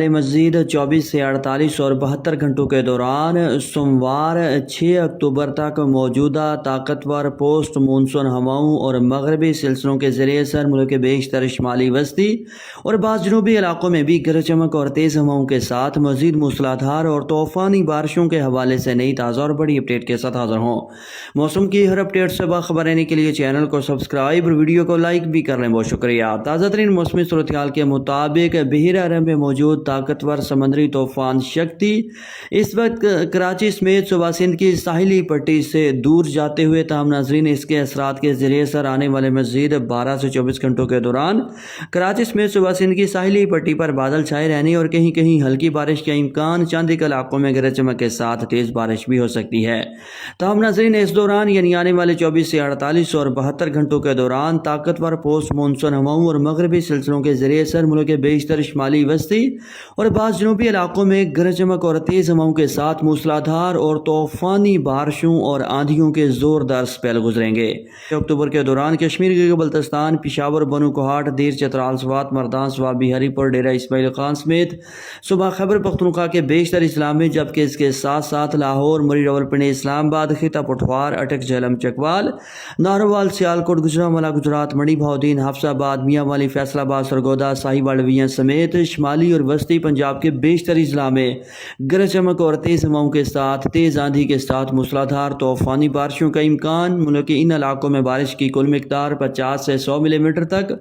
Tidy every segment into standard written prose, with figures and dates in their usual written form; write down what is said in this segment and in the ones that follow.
مزید 24 سے 48 اور 72 گھنٹوں کے دوران سوموار 6 اکتوبر تک موجودہ طاقتور پوسٹ مونسون ہواؤں اور مغربی سلسلوں کے ذریعے سر ملک کے بیشتر شمالی وسطی اور بعض جنوبی علاقوں میں بھی گرج چمک اور تیز ہواؤں کے ساتھ مزید موسلادھار اور طوفانی بارشوں کے حوالے سے نئی تازہ اور بڑی اپڈیٹ کے ساتھ حاضر ہوں۔ موسم کی ہر اپڈیٹ سے باخبر رہنے کے لیے چینل کو سبسکرائب اور ویڈیو کو لائک بھی کر لیں، بہت شکریہ۔ تازہ ترین موسمی صورتحال کے مطابق بحیرہ عرب میں موجود طاقتور سمندری طوفان شکتی اس وقت کراچی سمیت صوبہ سندھ کی ساحلی پٹی سے دور جاتے ہوئے، تاہم ناظرین اس کے اثرات کے ذریعے سر آنے والے مزید 12 سے 24 گھنٹوں کے دوران کراچی سمیت صوبہ سندھ کی ساحلی پٹی پر بادل چھائے رہنے اور کہیں کہیں ہلکی بارش کا امکان، چند ایک علاقوں میں گرج چمک کے ساتھ تیز بارش بھی ہو سکتی ہے۔ تاہم ناظرین اس دوران یعنی آنے والے 24 سے 48 اور 72 گھنٹوں کے دوران طاقتور پوسٹ مونسون ہواؤں اور مغربی سلسلوں کے ذریعے سر ملک کے بیشتر شمالی وسطی اور بعض جنوبی علاقوں میں گرج چمک اور تیز ہواؤں کے ساتھ موسلادھار اور طوفانی بارشوں اور آندھیوں کے زوردار سپیل گزریں گے۔ اکتوبر کے دوران کشمیر کے بلتستان، پشاور، بنو کوہاٹ، دیر چترال، سوات، مردان، سوابی، ہری پور، ڈیرہ اسماعیل خان سمیت صوبہ خیبر پختونخوا کے بیشتر اضلاع میں، جبکہ اس کے ساتھ ساتھ لاہور، مری، راولپنڈی، اسلام آباد، خطہ پٹھوار، اٹک، جہلم، چکوال، ناروال، سیالکوٹ، گجرانوالہ، گجرات، منی بہاؤدین، حفص آباد، میاں والی، فیصل آباد، سرگودا، ساہیوال، ویاں سمیت شمالی اور وسطی پنجاب کے بیشتر اضلاع میں گرج چمک اور تیز ہواؤں کے ساتھ تیز آندھی کے ساتھ موسلادھار طوفانی بارشوں کا امکان۔ ملک کے ان علاقوں میں بارش کی کل مقدار 50 سے 100 ملی میٹر تک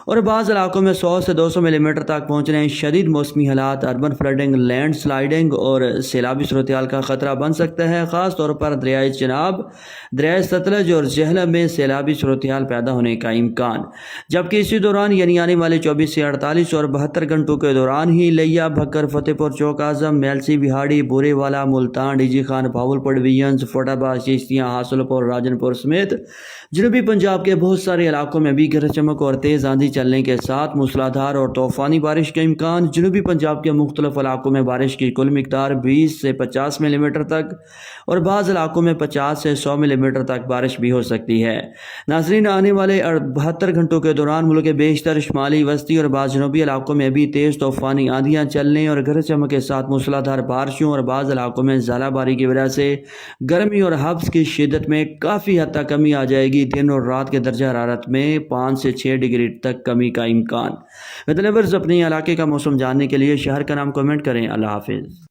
اور بعض علاقوں میں 100 سے 200 ملی میٹر تک پہنچنے۔ شدید موسمی حالات، اربن فلڈنگ، لینڈ سلائیڈنگ اور سیلابی صورتحال کا خطرہ بن سکتا ہے، خاص طور پر دریائے چناب، دریائے ستلج اور جہلم میں سیلابی صورتحال پیدا ہونے کا امکان۔ جبکہ اسی دوران یعنی آنے والے 24 سے 48 اور 72 گھنٹوں کے دوران ہی لیا، بھکر، فتح پور، چوک اعظم، میلسی، بہاڑی، بورے والا، ملتان، ڈی جی خان، بھاولپور، وینز، فیروز آباد، چشتیاں، حاصل پور، راجن پور سمیت جنوبی پنجاب کے بہت سارے علاقوں میں بھی گرج چمک اور تیز آندھی چلنے کے ساتھ موسلادھار اور طوفانی بارش کا امکان۔ جنوبی پنجاب کے مختلف علاقوں میں بارش کی کل مقدار 20 سے 50 ملی میٹر تک اور بعض علاقوں میں 50 سے 100 ملی میٹر تک بارش بھی ہو سکتی ہے۔ ناظرین آنے والے 72 گھنٹوں کے دوران ملک کے بیشتر شمالی وسطی اور بعض جنوبی علاقوں میں بھی تیز طوفانی آندھیاں چلنے اور گرج چمک کے ساتھ موسلادھار بارشوں اور بعض علاقوں میں ژالہ باری کی وجہ سے گرمی اور حبس کی شدت میں کافی حد تک کمی آ جائے گی۔ دن اور رات کے درجہ حرارت میں 5 سے 6 ڈگری تک کمی کا امکان۔ اپنے علاقے کا موسم جاننے کے لیے شہر کا نام کمنٹ کریں۔ اللہ حافظ۔